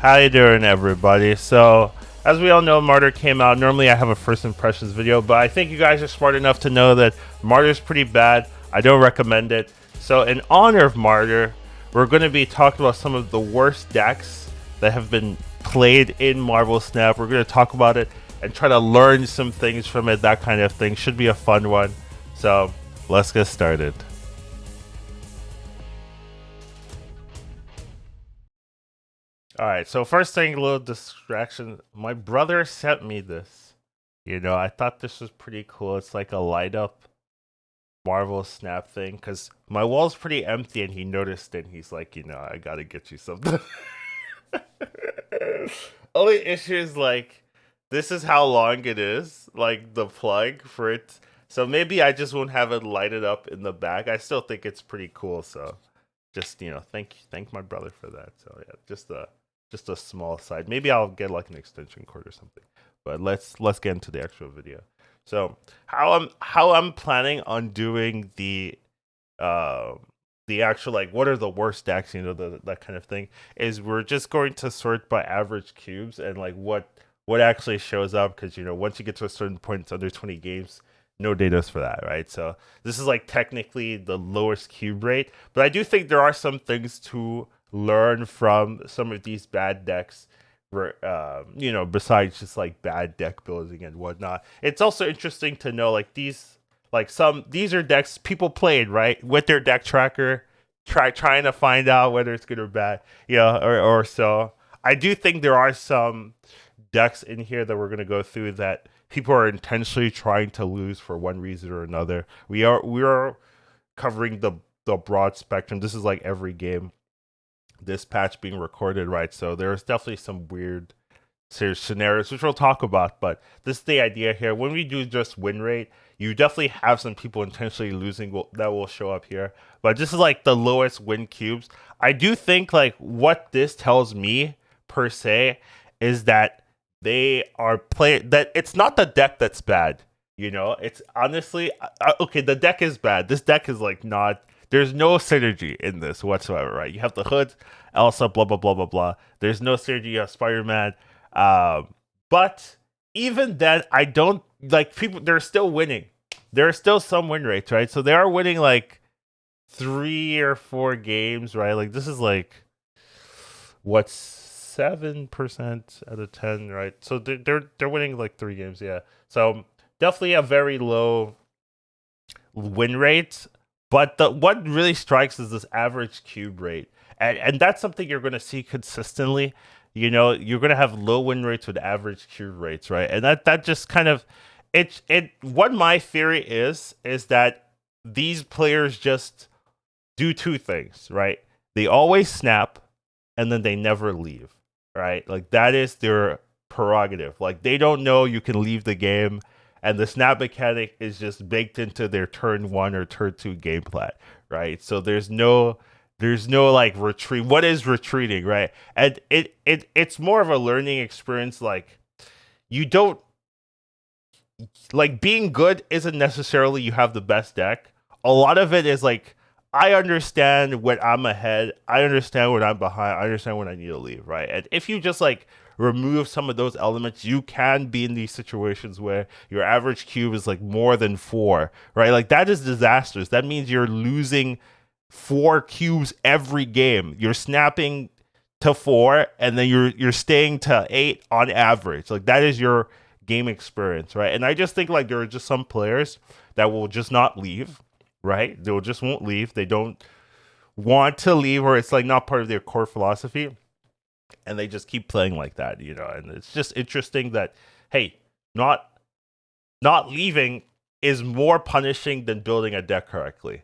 How you doing, everybody? So, as we all know, Martyr came out. Normally, I have a first impressions video, but I think you guys are smart enough to know that Martyr's pretty bad. I don't recommend it. So, in honor of Martyr, we're going to be talking about some of the worst decks that have been played in Marvel Snap. We're going to talk about it and try to learn some things from it. That kind of thing should be a fun one. So, let's get started. All right, so first thing, a little distraction. My brother sent me this. I thought this was pretty cool. It's like a light up Marvel Snap thing because my wall's pretty empty and he noticed it. And he's like, I gotta get you something. Only issue is like, this is how long it is, like the plug for it. So maybe I just won't have it lighted up in the back. I still think it's pretty cool. So just thank my brother for that. So yeah, just a small side. Maybe I'll get like an extension cord or something. But let's get into the actual video. So how I'm planning on doing the actual, like, what are the worst decks, that kind of thing, is we're just going to sort by average cubes and like what actually shows up, because once you get to a certain point, it's under 20 games, no datas for that, right? So this is like technically the lowest cube rate, but I do think there are some things to learn from some of these bad decks, besides just like bad deck building and whatnot. It's also interesting to know, like, these are decks people played, right, with their deck tracker, trying to find out whether it's good or bad, or so. I do think there are some decks in here that we're going to go through that people are intentionally trying to lose for one reason or another. We are covering the broad spectrum. This is like every game this patch being recorded, right? So there's definitely some weird scenarios which we'll talk about, but this is the idea here. When we do just win rate, you definitely have some people intentionally losing that will show up here, but this is like the lowest win cubes. I do think, like, what this tells me per se is that they are playing, that it's not the deck that's bad. It's honestly, okay, the deck is bad. This deck is like not, there's no synergy in this whatsoever, right? You have the Hood, Elsa, blah blah blah blah blah. There's no synergy. You have Spider-Man, but even then, I don't like people. They're still winning. There are still some win rates, right? So they are winning like 3 or 4 games, right? Like, this is like, what's 7% out of 10, right? So they're winning like 3 games, yeah. So definitely a very low win rate. But what really strikes is this average cube rate, and that's something you're going to see consistently. You're going to have low win rates with average cube rates, right? And that just kind of, it. What my theory is that these players just do two things, right? They always snap, and then they never leave, right? Like, that is their prerogative. Like, they don't know you can leave the game, and the snap mechanic is just baked into their turn 1 or turn 2 game plan, right? So there's no like retreat. What is retreating, right? And it's more of a learning experience. Like, you don't, like, being good isn't necessarily you have the best deck. A lot of it is like, I understand when I'm ahead, I understand when I'm behind, I understand when I need to leave, right? And if you just like remove some of those elements, you can be in these situations where your average cube is like more than 4, right? Like, that is disastrous. That means you're losing 4 cubes every game. You're snapping to 4, and then you're staying to 8 on average. Like, that is your game experience, right? And I just think, like, there are just some players that will just not leave, right? They just won't leave. They don't want to leave, or it's like not part of their core philosophy, and they just keep playing like that, and it's just interesting that, hey, not leaving is more punishing than building a deck correctly.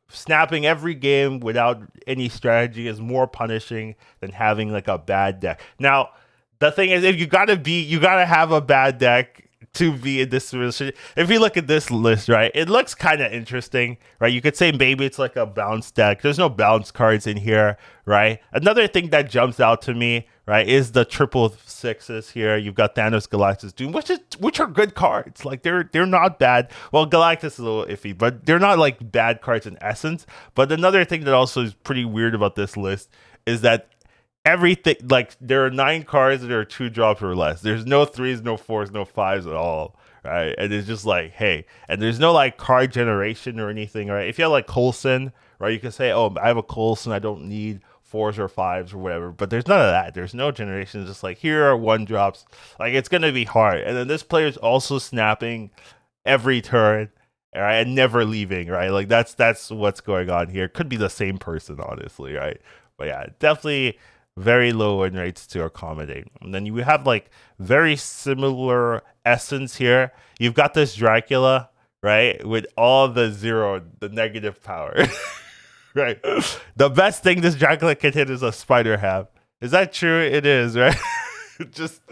Snapping every game without any strategy is more punishing than having like a bad deck. Now, the thing is, if you gotta have a bad deck to be in this position. If you look at this list, right, it looks kind of interesting, right? You could say maybe it's like a bounce deck. There's no bounce cards in here, right? Another thing that jumps out to me, right, is the triple sixes here. You've got Thanos, Galactus, Doom, which are good cards. Like, they're not bad. Well, Galactus is a little iffy, but they're not like bad cards in essence. But another thing that also is pretty weird about this list is that everything, like there are 9 cards that are 2 drops or less. There's no threes, no fours, no fives at all, right? And it's just like, hey, and there's no like card generation or anything, right? If you have like Coulson, right, you can say, oh, I have a Coulson, I don't need fours or fives or whatever. But there's none of that. There's no generation. It's just like here are 1 drops. Like it's gonna be hard. And then this player's also snapping every turn, right, and never leaving, right? Like that's what's going on here. Could be the same person, honestly, right? But yeah, definitely very low win rates to accommodate. And then you have like very similar essence here. You've got this Dracula, right, with all the zero, the negative power. Right. The best thing this Dracula can hit is a spider ham. Is that true? It is, right? Just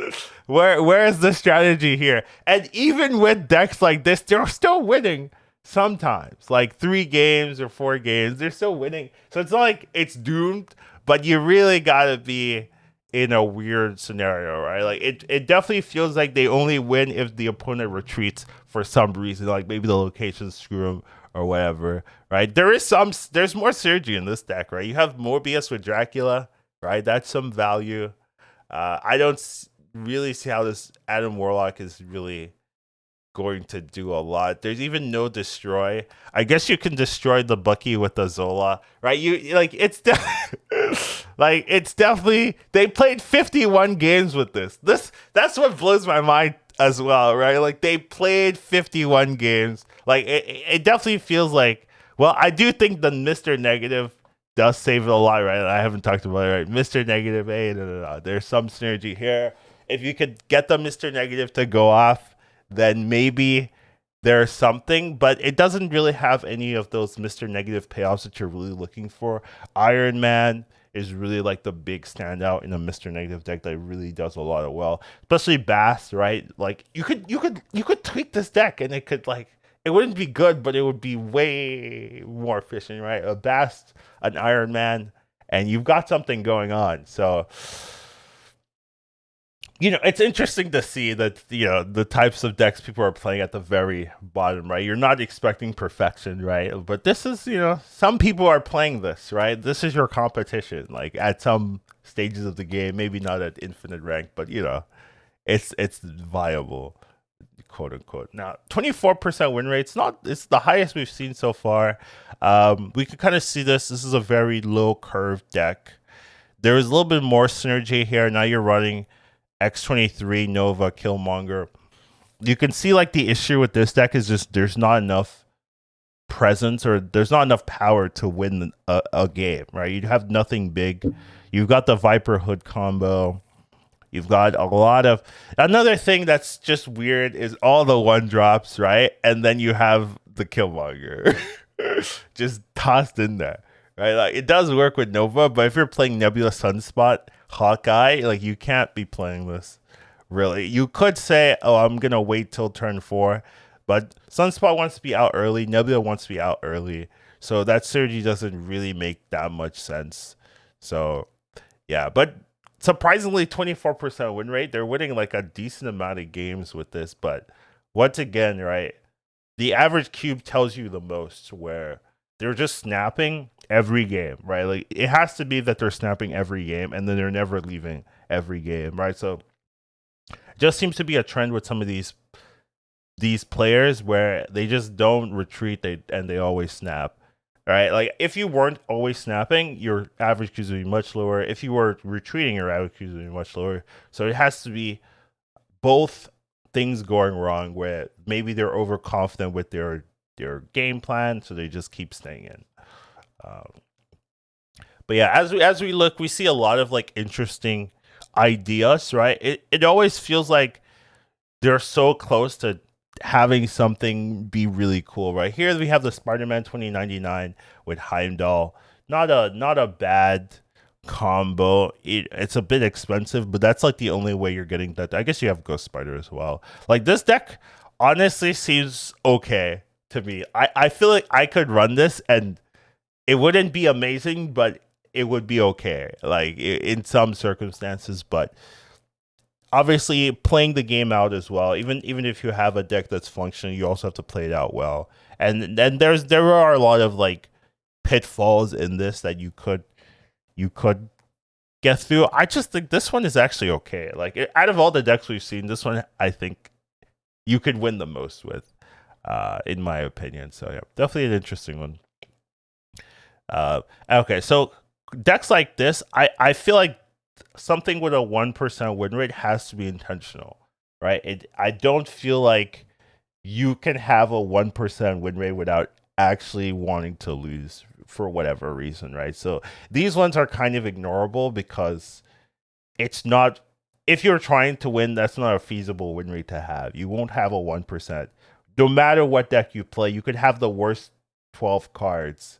where is the strategy here? And even with decks like this, they're still winning sometimes. Like 3 games or 4 games, they're still winning. So it's not like it's doomed, but you really gotta be in a weird scenario, right? Like it definitely feels like they only win if the opponent retreats for some reason, like maybe the locations screw them or whatever, right? There's more synergy in this deck, right? You have Morbius with Dracula, right? That's some value. I don't really see how this Adam Warlock is really going to do a lot. There's even no destroy. I guess you can destroy the Bucky with the Zola, right? You like like it's definitely they played 51 games with this. That's what blows my mind as well, right? Like they played 51 games. Like it definitely feels like, well, I do think the Mr. Negative does save it a lot, right? I haven't talked about it, right? Mr. Negative, hey, no. There's some synergy here. If you could get the Mr. Negative to go off, then maybe there's something, but it doesn't really have any of those Mr. Negative payoffs that you're really looking for. Iron Man is really like the big standout in a Mr. Negative deck that really does a lot of well, especially Bass, right? Like you could tweak this deck and it could like it wouldn't be good, but it would be way more efficient, right? A Bast, an Iron Man, and you've got something going on. So, it's interesting to see that, the types of decks people are playing at the very bottom, right? You're not expecting perfection, right? But this is, some people are playing this, right? This is your competition, like at some stages of the game, maybe not at infinite rank, but, it's viable, quote unquote. Now, 24% win rate, it's the highest we've seen so far. We can kind of see this. This is a very low curve deck. There is a little bit more synergy here. Now you're running X23, Nova, Killmonger. You can see like the issue with this deck is just there's not enough presence or there's not enough power to win a game, right? You have nothing big. You've got the Viper Hood combo. You've got a lot of... Another thing that's just weird is all the 1-drops, right? And then you have the Killmonger just tossed in there, right? Like it does work with Nova, but if you're playing Nebula, Sunspot, Hawkeye, like you can't be playing this, really. You could say, oh, I'm going to wait till turn 4, but Sunspot wants to be out early, Nebula wants to be out early, so that synergy doesn't really make that much sense. So, yeah, but surprisingly 24% win rate. They're winning like a decent amount of games with this, but once again, right, the average cube tells you the most, where they're just snapping every game, right? Like it has to be that they're snapping every game and then they're never leaving every game, right? So it just seems to be a trend with some of these players where they just don't retreat, they always snap. Right, like if you weren't always snapping, your average Qs would be much lower. If you were retreating, your average Qs would be much lower. So it has to be both things going wrong, where maybe they're overconfident with their game plan, so they just keep staying in. But yeah, as we look, we see a lot of like interesting ideas, right? It always feels like they're so close to having something be really cool. Right here we have the Spider-Man 2099 with Heimdall. Not a bad combo. It's a bit expensive, but that's like the only way you're getting that. I guess you have Ghost Spider as well. Like this deck honestly seems okay to me. I feel like I could run this and it wouldn't be amazing, but it would be okay, like in some circumstances. But obviously playing the game out as well, even if you have a deck that's functioning, you also have to play it out well. And then there are a lot of like pitfalls in this that you could get through. I just think this one is actually okay. Like out of all the decks we've seen, this one I think you could win the most with, in my opinion. So yeah, definitely an interesting one. Okay, so decks like this, I feel like something with a 1% win rate has to be intentional, right? I don't feel like you can have a 1% win rate without actually wanting to lose for whatever reason, right? So these ones are kind of ignorable because it's not, if you're trying to win, that's not a feasible win rate to have. You won't have a 1%. No matter what deck you play, you could have the worst 12 cards.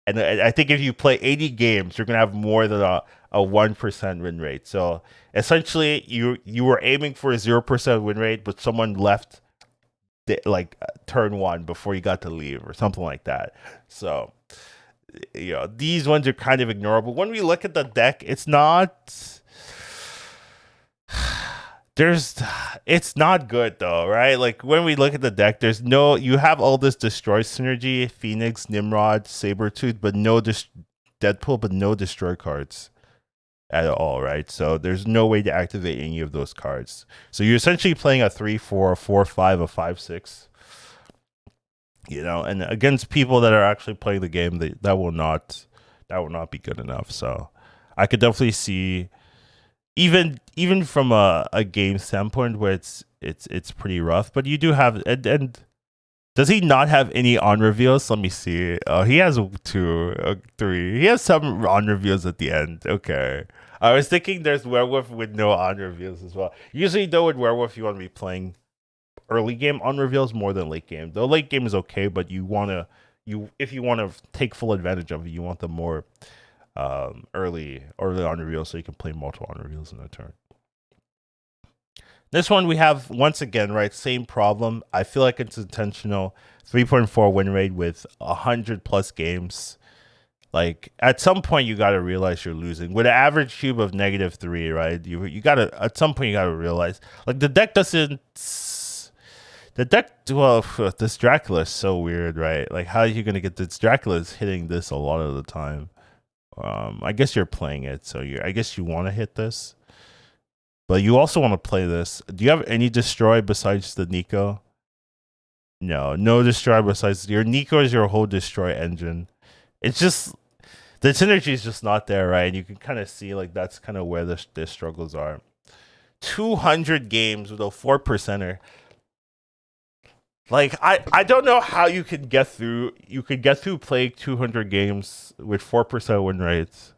And I think if you play 80 games, you're going to have more than a 1% win rate. So essentially, you were aiming for a 0% win rate, but someone left like turn one before you got to leave or something like that. So, these ones are kind of ignorable. When we look at the deck, it's not there's it's not good though, right? Like when we look at the deck, there's no, you have all this destroy synergy, Phoenix, Nimrod, Sabretooth, but no Deadpool, but no destroy cards at all, right? So there's no way to activate any of those cards. So you're essentially playing a 3-4, a 4-5, a 5-6. And against people that are actually playing the game, that will not be good enough. So I could definitely see, even from a game standpoint, where it's pretty rough. But you do have, and does he not have any on reveals? Let me see. Oh, he has 2, 3. He has some on reveals at the end. Okay. I was thinking there's werewolf with no on reveals as well. Usually though with werewolf you want to be playing early game on reveals more than late game. The late game is okay, but if you want to take full advantage of it, you want the more early on reveals so you can play multiple on reveals in a turn. This one we have, once again, right, same problem. I feel like it's intentional. 3.4 win rate with 100 plus games. Like at some point you got to realize you're losing with an average cube of -3, right? You got to, at some point you got to realize, like, the deck doesn't, well, this Dracula is so weird, right? Like, how are you gonna get this? Dracula is hitting this a lot of the time. I guess you're playing it, so I guess you want to hit this, but you also want to play this. Do you have any destroy besides the Nico? No destroy besides your Nico is your whole destroy engine. It's just the synergy is just not there, right? And you can kind of see, like, that's kind of where the struggles are. 200 games with a 4%er. Like, I don't know how you could get through. You could get through playing 200 games with 4% win rates,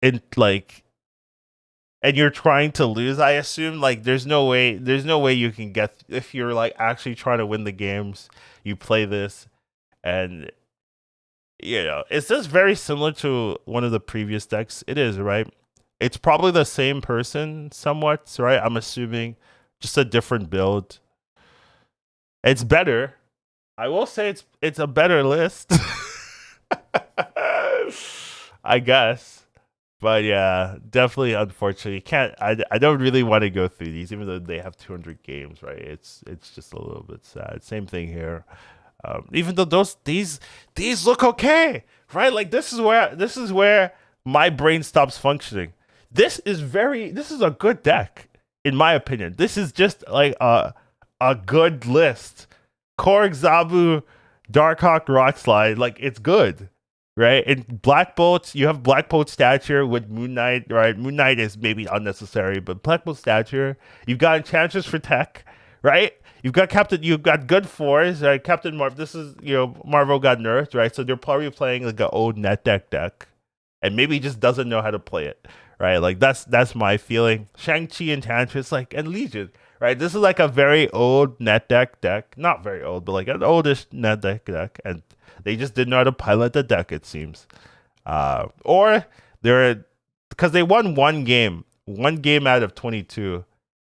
and and you're trying to lose. I assume, like, there's no way you can get, if you're like actually trying to win the games. You play this, and is this very similar to one of the previous decks? It is, right? It's probably the same person, somewhat, right? I'm assuming, just a different build. It's better. I will say it's a better list. I guess. But yeah, definitely, unfortunately, can't. I don't really want to go through these, even though they have 200 games, right? It's just a little bit sad. Same thing here. Even though these look okay, right? Like, this is where my brain stops functioning. This is a good deck, in my opinion. This is just like a good list. Korg, Zabu, Darkhawk, Rockslide, like, it's good, right? And Black Bolt, you have Black Bolt Stature with Moon Knight, right? Moon Knight is maybe unnecessary, but Black Bolt Stature, you've got Enchantress for tech, right? You've got good fours, right? Captain Marvel, this is, Marvel got nerfed, right? So they're probably playing like an old net deck, and maybe he just doesn't know how to play it, right? Like, that's my feeling. Shang-Chi, Enchantress, like, and Legion, right? This is like a very old net deck. Not very old, but like an oldish net deck. And they just didn't know how to pilot the deck, it seems. Or because they won one game out of 22,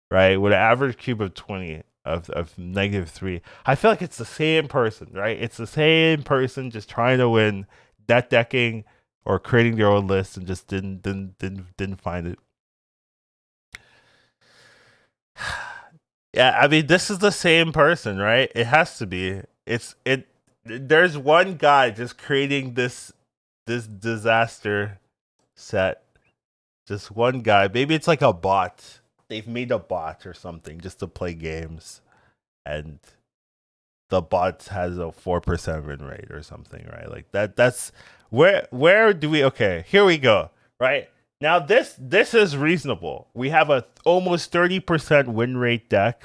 right? With an average cube of 20 of -3. I feel like it's the same person, right? It's the same person just trying to win, net decking or creating their own list, and just didn't find it. Yeah, I mean, this is the same person, right? It has to be. There's one guy just creating this disaster set. Just one guy. Maybe it's like a bot. They've made a bot or something just to play games, and the bot has a 4% win rate or something, right? Like that's where do we okay, here we go. Right? Now this is reasonable. We have a almost 30% win rate deck,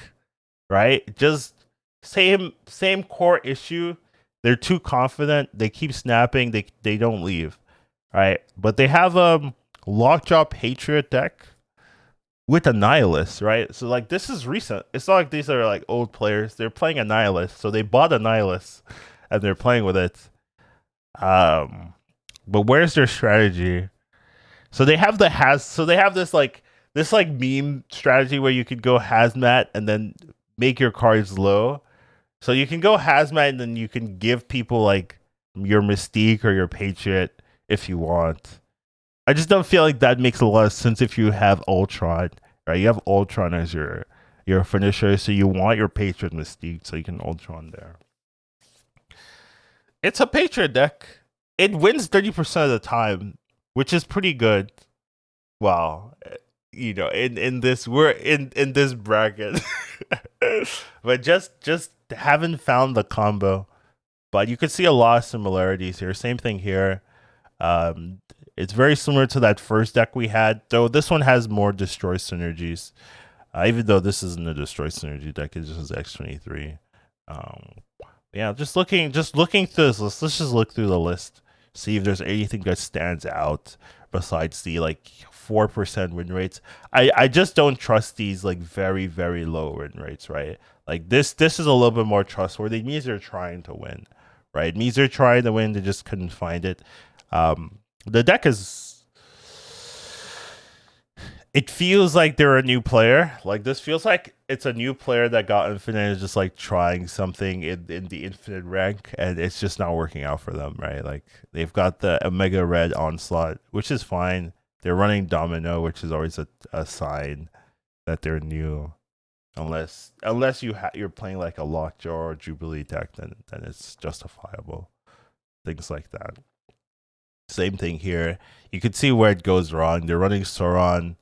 right? Just same core issue. They're too confident. They keep snapping. They don't leave. Right? But they have a lockjaw patriot deck with a nihilist, right? So like this is recent. It's not like these are like old players. They're playing a nihilist, so they bought a nihilist and they're playing with it. Um, but where's their strategy? So they have so they have this like meme strategy where you could go hazmat and then make your cards low. So you can go hazmat and then you can give people like your mystique or your patriot if you want. I just don't feel like that makes a lot of sense if you have Ultron, right? You have Ultron as your finisher, so you want your Patriot Mystique, so you can Ultron there. It's a Patriot deck. It wins 30% of the time, which is pretty good. Well, in this we're in this bracket, but just haven't found the combo. But you could see a lot of similarities here. Same thing here. Um, it's very similar to that first deck we had, though this one has more destroy synergies. Even though this isn't a destroy synergy deck, it's just X23. Um, yeah, just looking through this list. Let's just look through the list, see if there's anything that stands out besides the like 4% win rates. I just don't trust these like very very low win rates, right? Like this is a little bit more trustworthy. It means they're trying to win, right? It means they're trying to win. They just couldn't find it. The deck is. It feels like they're a new player. Like this feels like it's a new player that got infinite and is just like trying something in the infinite rank, and it's just not working out for them, right? Like they've got the Omega Red onslaught, which is fine. They're running Domino, which is always a sign that they're new. Unless you're playing like a Lockjaw or Jubilee deck, then it's justifiable. Things like that. Same thing here. You can see where it goes wrong. They're running Sauron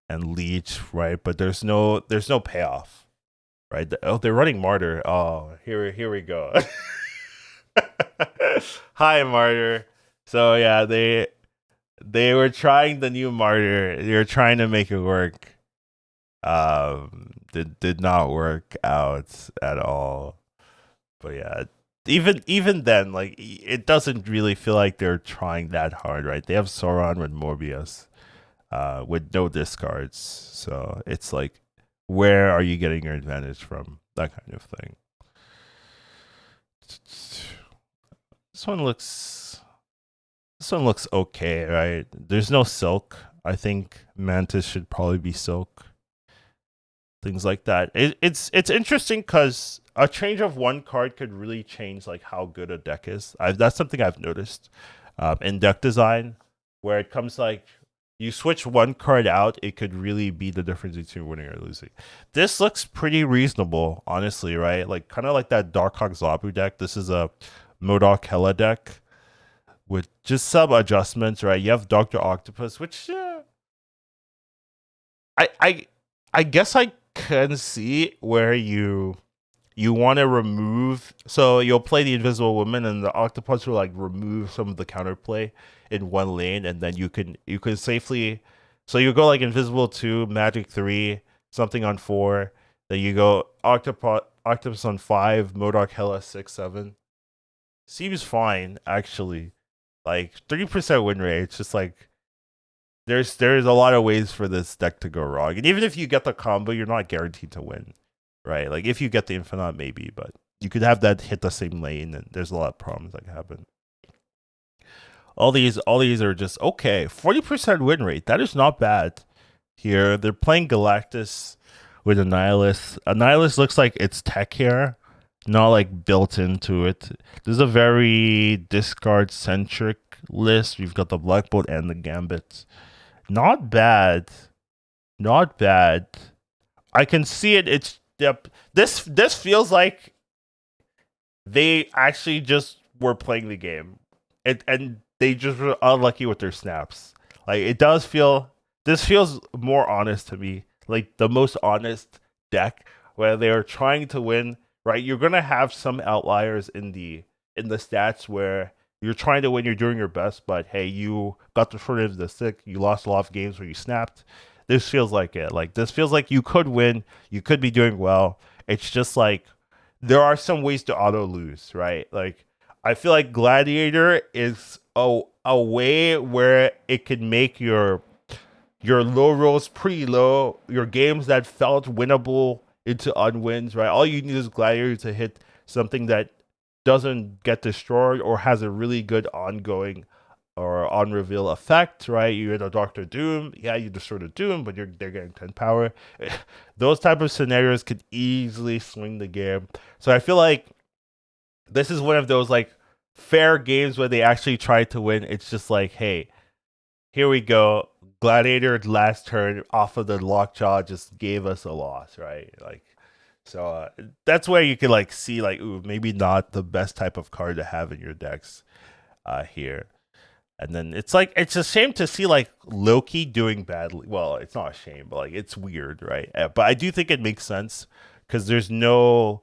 and Leech, right? But there's no payoff, right? Oh, they're running Martyr. Oh, here we go. Hi, Martyr. So yeah, they were trying the new Martyr. They were trying to make it work. Did not work out at all. But yeah, even then, like it doesn't really feel like they're trying that hard, right? They have Sauron with Morbius, with no discards, so it's like, where are you getting your advantage from? That kind of thing. This one looks this one looks okay, right? There's no Silk. I think Mantis should probably be Silk. Things like that. It's interesting because a change of one card could really change like how good a deck is. That's something I've noticed in deck design, where it comes like you switch one card out, it could really be the difference between winning or losing. This looks pretty reasonable, honestly, right? Like kind of like that Darkhawk Zabu deck. This is a Modok Hela deck with just some adjustments, right? You have Doctor Octopus, which I I I guess I can see where you want to remove. So you'll play the Invisible Woman, and the Octopus will like remove some of the counterplay in one lane, and then you can safely. So you go like Invisible 2, Magic 3, something on 4. Then you go Octopus on 5, Modok Hela 6, 7. Seems fine actually. Like 30% win rate. It's just like there's a lot of ways for this deck to go wrong, and even if you get the combo, you're not guaranteed to win, right? Like if you get the Infinite, maybe, but you could have that hit the same lane, and there's a lot of problems that can happen. All these are just okay. 40% win rate. That is not bad. Here they're playing Galactus with a Nihilist. A Nihilist looks like it's tech here, not like built into it. This is a very discard centric list. We've got the Black Bolt and the Gambit. Not bad. Not bad. I can see it. It's yep. This feels like they actually just were playing the game, and they just were unlucky with their snaps. Like it does feel. this feels more honest to me, like the most honest deck where they are trying to win. Right, you're gonna have some outliers in the stats where you're trying to win, you're doing your best, but hey, you got the short end of the stick. You lost a lot of games where you snapped. This feels like it. Like this feels like you could win. You could be doing well. It's just like there are some ways to auto lose, right? Like I feel like Gladiator is a way where it can make your low rolls pretty low, your games that felt winnable into unwins, right? All you need is Gladiator to hit something that doesn't get destroyed or has a really good ongoing or on reveal effect, right? You hit a Doctor Doom, yeah, you destroy the Doom, but they're getting 10 power. Those type of scenarios could easily swing the game. So I feel like this is one of those like fair games where they actually try to win. It's just like, hey, here we go. Gladiator last turn off of the lockjaw just gave us a loss, right? Like, so that's where you can like see like, ooh, maybe not the best type of card to have in your decks here. And then it's like it's a shame to see like Loki doing badly. Well, it's not a shame, but like it's weird, right? But I do think it makes sense because there's no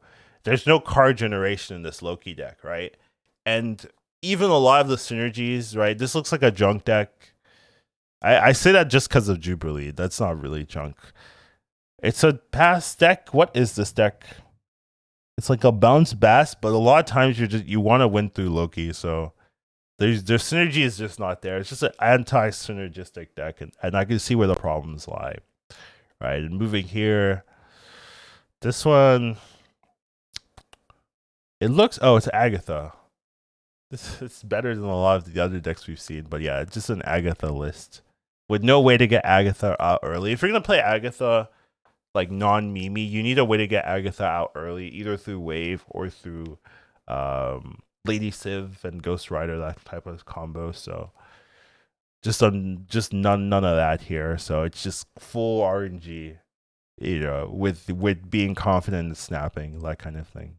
card generation in this Loki deck, right? And even a lot of the synergies, right? This looks like a junk deck. I say that just because of Jubilee. That's not really junk. It's a pass deck. What is this deck? It's like a bounce bass, but a lot of times you want to win through Loki, so their synergy is just not there. It's just an anti-synergistic deck, and I can see where the problems lie. Right, and moving here, this one, it looks. Oh, it's Agatha. This is better than a lot of the other decks we've seen, but yeah, it's just an Agatha list with no way to get Agatha out early. If you're gonna play Agatha like non-Mimi, you need a way to get Agatha out early, either through Wave or through Lady Civ and Ghost Rider, that type of combo. So just none of that here. So it's just full RNG, you know, with being confident in snapping, that kind of thing.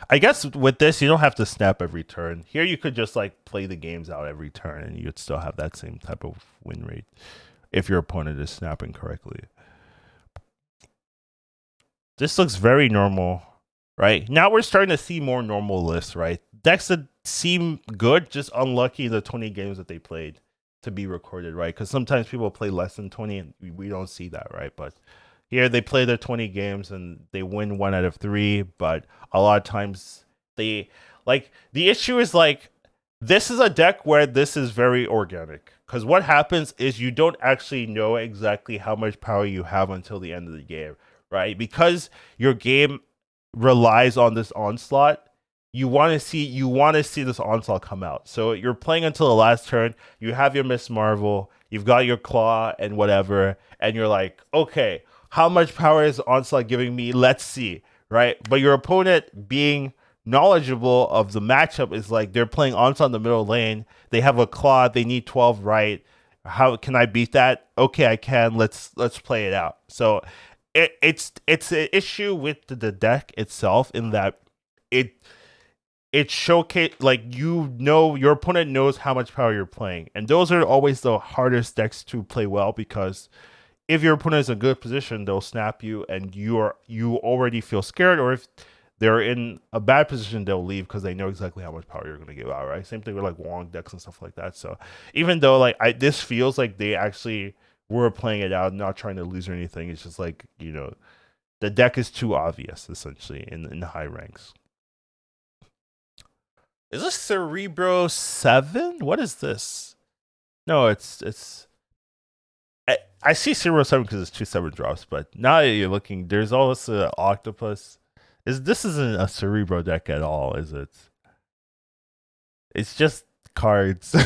I guess with this, you don't have to snap every turn. Here, you could just like play the games out every turn, and you'd still have that same type of win rate if your opponent is snapping correctly. This looks very normal, right? Now we're starting to see more normal lists, right? Decks that seem good, just unlucky the 20 games that they played to be recorded, right? Because sometimes people play less than 20, and we don't see that, right? But here they play their 20 games and they win 1 out of 3, but a lot of times they like the issue is like this is a deck where this is very organic because what happens is you don't actually know exactly how much power you have until the end of the game, right? Because your game relies on this onslaught. You want to see this onslaught come out. So you're playing until the last turn. You have your Miss Marvel. You've got your claw and whatever, and you're like, okay, how much power is onslaught giving me? Let's see, right? But your opponent being knowledgeable of the matchup is like they're playing onslaught in the middle lane. They have a claw. They need 12 right. How can I beat that? Okay, I can. Let's play it out. So it's an issue with the deck itself in that it showcase like you know your opponent knows how much power you're playing, and those are always the hardest decks to play well because if your opponent is in a good position, they'll snap you, and you already feel scared. Or if they're in a bad position, they'll leave because they know exactly how much power you're going to give out. Right? Same thing with like Wong decks and stuff like that. So even though like this feels like they actually were playing it out, not trying to lose or anything, it's just like the deck is too obvious essentially in the high ranks. Is this Cerebro 7? What is this? No, it's I see Cerebro 7 because it's 2/7 drops, but now that you're looking, there's also an Octopus. This isn't a Cerebro deck at all, is it? It's just cards.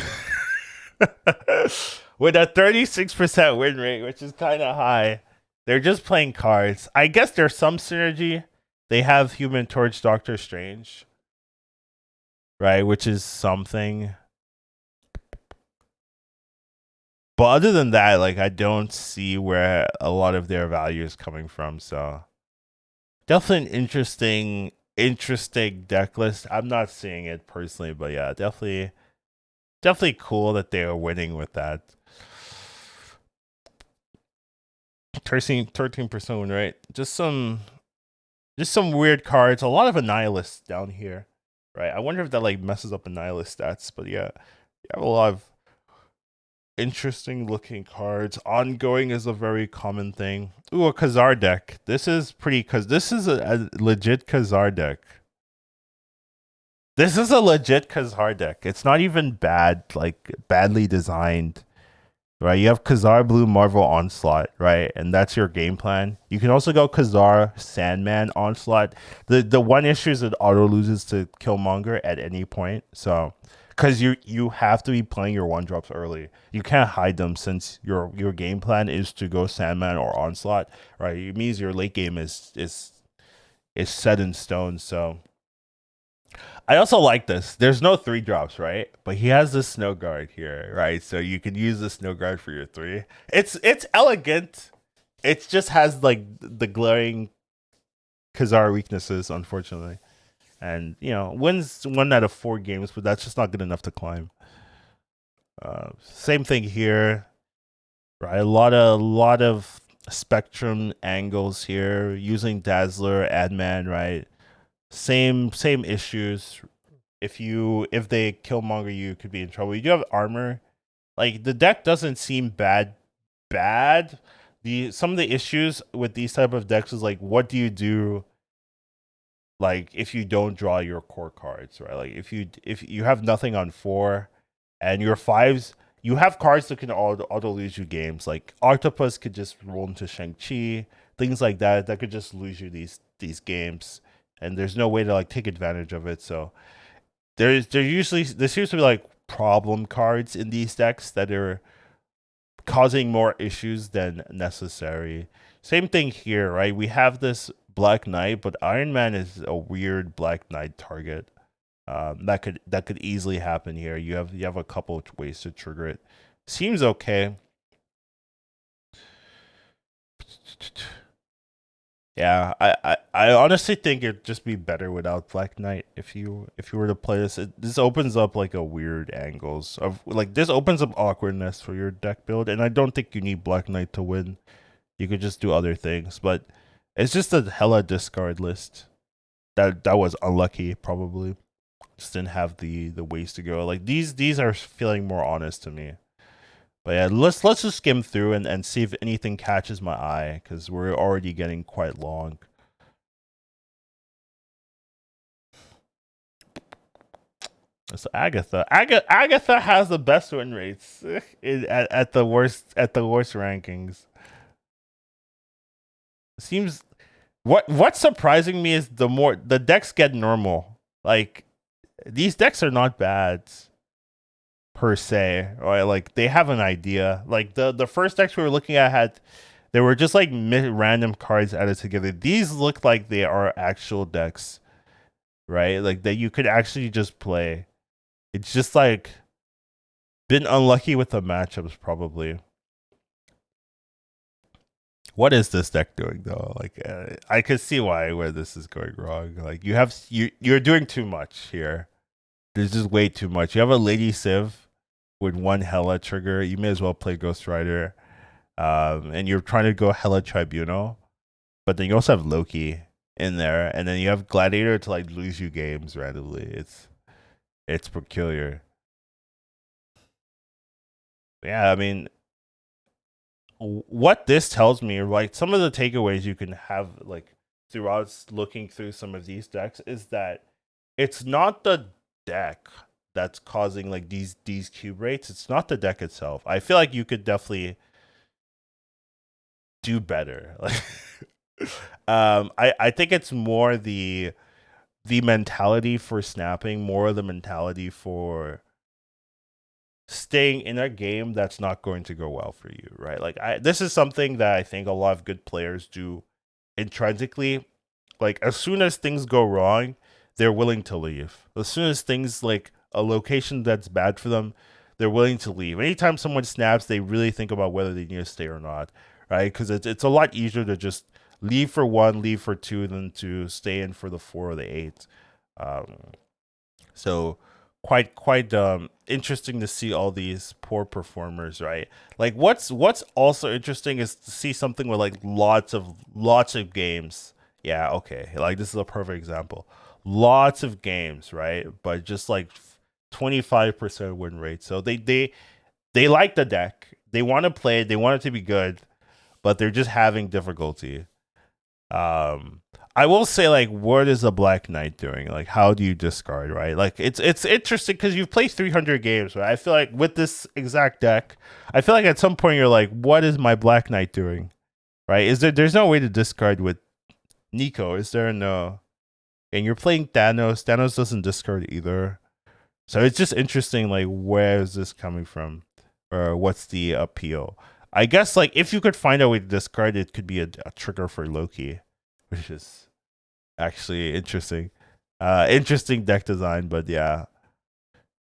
With a 36% win rate, which is kind of high. They're just playing cards. I guess there's some synergy. They have Human Torch, Doctor Strange, right? Which is something. But other than that, like I don't see where a lot of their value is coming from. So definitely an interesting deck list. I'm not seeing it personally, but yeah, definitely cool that they are winning with that. 13% win rate. Just some weird cards. A lot of Annihilus down here, right? I wonder if that like messes up Annihilus stats. But yeah, you have a lot of interesting looking cards. Ongoing is a very common thing. Ooh, a Khazar deck. This is pretty because this is a legit Khazar deck. This is a legit Khazar deck. It's not even bad, like badly designed, right? You have Khazar Blue Marvel Onslaught, right? And that's your game plan. You can also go Khazar Sandman Onslaught. The one issue is it auto loses to Killmonger at any point. So because you have to be playing your one drops early. You can't hide them since your game plan is to go Sandman or Onslaught, right? It means your late game is set in stone. So I also like this. There's no 3 drops, right? But he has this snow guard here, right? So you can use the snow guard for your 3. It's elegant. It just has like the glaring Khazar weaknesses, unfortunately. And wins 1 out of 4 games, but that's just not good enough to climb. Same thing here, right? A lot of spectrum angles here using Dazzler, Adman, right? Same issues. If they Killmonger you, could be in trouble. You do have armor. Like the deck doesn't seem bad. Some of the issues with these type of decks is like, what do you do? Like if you don't draw your core cards, right? Like if you have nothing on 4, and your 5s, you have cards that can auto lose you games. Like Octopus could just roll into Shang-Chi, things like that could just lose you these games, and there's no way to like take advantage of it. So there seems to be like problem cards in these decks that are causing more issues than necessary. Same thing here, right? We have this Black Knight, but Iron Man is a weird Black Knight target. That could easily happen here. You have a couple of ways to trigger it. Seems okay. Yeah, I honestly think it'd just be better without Black Knight if you were to play this. This opens up like a weird angles of like this opens up awkwardness for your deck build, and I don't think you need Black Knight to win. You could just do other things, but it's just a hella discard list. That was unlucky, probably. Just didn't have the ways to go. Like these are feeling more honest to me. But yeah, let's just skim through and see if anything catches my eye, because we're already getting quite long. So Agatha has the best win rates at the worst rankings. Seems what's surprising me is the more the decks get normal. Like these decks are not bad per se, right? Like they have an idea. Like the first decks we were looking at they were just like random cards added together. These look like they are actual decks, right? Like that you could actually just play. It's just like been unlucky with the matchups, probably. What is this deck doing though? Like I could see where this is going wrong. Like you're doing too much here. There's just way too much. You have a Lady Civ with 1 Hela trigger. You may as well play Ghost Rider. And you're trying to go Hela Tribunal, but then you also have Loki in there, and then you have Gladiator to like lose you games randomly. It's peculiar. Yeah, I mean, what this tells me, like some of the takeaways you can have like throughout looking through some of these decks is that it's not the deck that's causing like these cube rates. It's not the deck itself. I feel like you could definitely do better. Like I think it's more the mentality for snapping, more the mentality for staying in a game that's not going to go well for you, right? Like this is something that I think a lot of good players do intrinsically. Like as soon as things go wrong, they're willing to leave. As soon as things like a location that's bad for them, they're willing to leave. Anytime someone snaps, they really think about whether they need to stay or not, right? Because it's a lot easier to just leave for 1, leave for 2, than to stay in for the 4 or the 8. So quite interesting to see all these poor performers, right? Like what's also interesting is to see something with like lots of games. Yeah, okay. Like this is a perfect example. Lots of games, right? But just like 25% win rate. So they like the deck. They want to play it. They want it to be good, but they're just having difficulty. Um, I will say, like, what is a Black Knight doing? Like, how do you discard, right? Like, it's interesting because you've played 300 games, right? I feel like with this exact deck, I feel like at some point you're like, what is my Black Knight doing, right? There's no way to discard with Nico, is there? No. And you're playing Thanos. Thanos doesn't discard either. So it's just interesting, like, where is this coming from? Or what's the appeal? I guess, like, if you could find a way to discard it, could be a trigger for Loki, which is actually interesting. Interesting deck design, but yeah.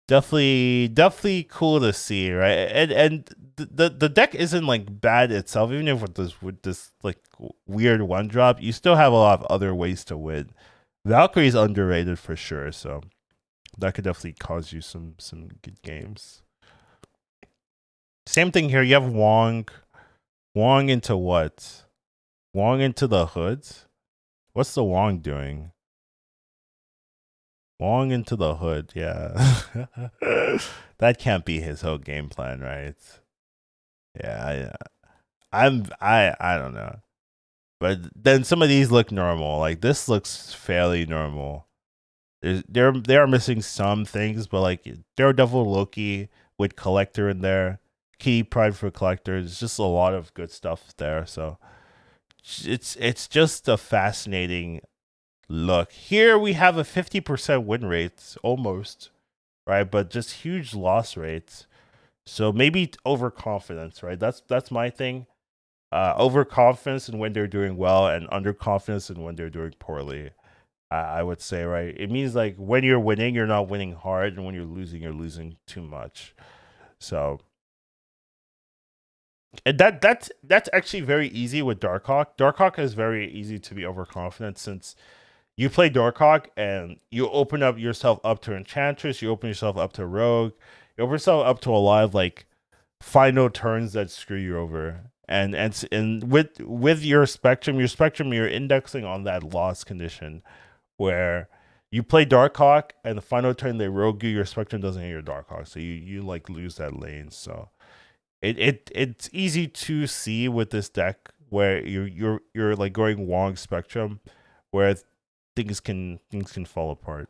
Definitely cool to see, right? And the deck isn't like bad itself, even if with this like weird one drop, you still have a lot of other ways to win. Valkyrie's underrated for sure, so that could definitely cause you some good games. Same thing here. You have Wong. Wong into what? Wong into the hoods? What's the Wong doing? Wong into the hood, yeah. That can't be his whole game plan, right? Yeah, I don't know. But then some of these look normal. Like this looks fairly normal. They are missing some things, but like Daredevil Loki with Collector in there, Key Pride for Collector. There's just a lot of good stuff there. So it's just a fascinating look. Here we have a 50% win rate, almost, right? But just huge loss rates. So maybe overconfidence, right? That's my thing. Overconfidence in when they're doing well, and underconfidence in when they're doing poorly. I would say, right? It means like when you're winning, you're not winning hard, and when you're losing too much. So, and that's actually very easy with Darkhawk. Darkhawk is very easy to be overconfident since you play Darkhawk and you open up yourself up to Enchantress, you open yourself up to Rogue, you open yourself up to a lot of like final turns that screw you over. And with your spectrum, you're indexing on that loss condition where you play Darkhawk and the final turn they rogue you, your spectrum doesn't hit your Darkhawk, so you like lose that lane. So it's easy to see with this deck where you're like going Wong spectrum, where things can fall apart.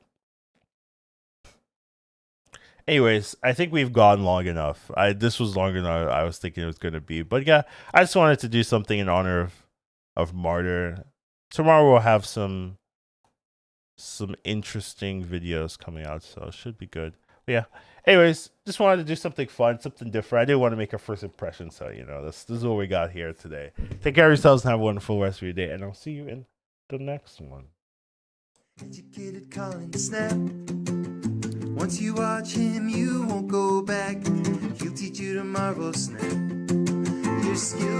Anyways, I think we've gone long enough. This was longer than I was thinking it was gonna be, but yeah, I just wanted to do something in honor of Martyr. Tomorrow we'll have some interesting videos coming out, so it should be good. But yeah. Anyways, just wanted to do something fun, something different. I didn't want to make a first impression, so you know this is what we got here today. Take care of yourselves and have a wonderful rest of your day, and I'll see you in the next one. Educated calling snap. Once you watch him, you won't go back. He'll teach you tomorrow, snap. Your skill